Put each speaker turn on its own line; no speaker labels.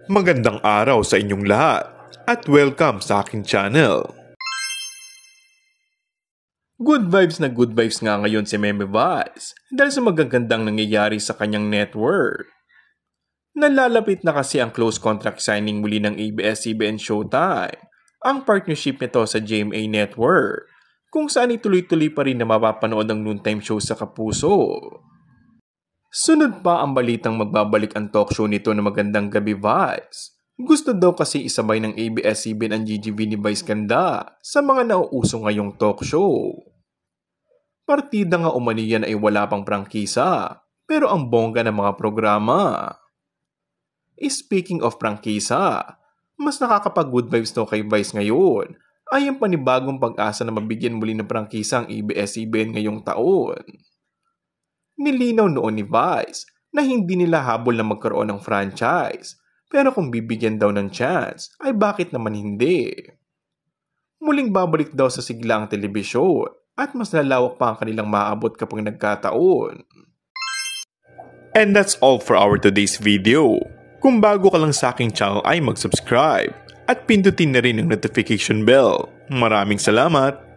Magandang araw sa inyong lahat at welcome sa aking channel. Good vibes nga ngayon si Meme Vice dahil sa magagandang nangyayari sa kanyang network. Nalalapit na kasi ang close contract signing muli ng ABS-CBN Showtime, ang partnership nito sa GMA Network, kung saan ituloy-tuloy pa rin na mapapanood ang noontime show sa Kapuso. Sunod pa ang balitang magbabalik ang talk show nito na Magandang Gabi Vice. Gusto daw kasi isabay ng ABS-CBN ang GGV ni Vice Ganda sa mga nauuso ngayong talk show. Partida nga umaniyan ay wala pang prangkisa, pero ang bongga ng mga programa. Speaking of prangkisa, mas nakakapag-good vibes daw kay Vice ngayon ay ang panibagong pag-asa na mabigyan muli ng prangkisa ang ABS-CBN ngayong taon. Nilinaw noon ni Vice na hindi nila habol na magkaroon ng franchise, pero kung bibigyan daw ng chance, ay bakit naman hindi? Muling babalik daw sa sigla ang telebisyon at mas lalawak pa ang kanilang maaabot kapag nagkataon. And that's all for our today's video. Kung bago ka lang sa aking channel ay mag-subscribe at pindutin na rin ang notification bell. Maraming salamat!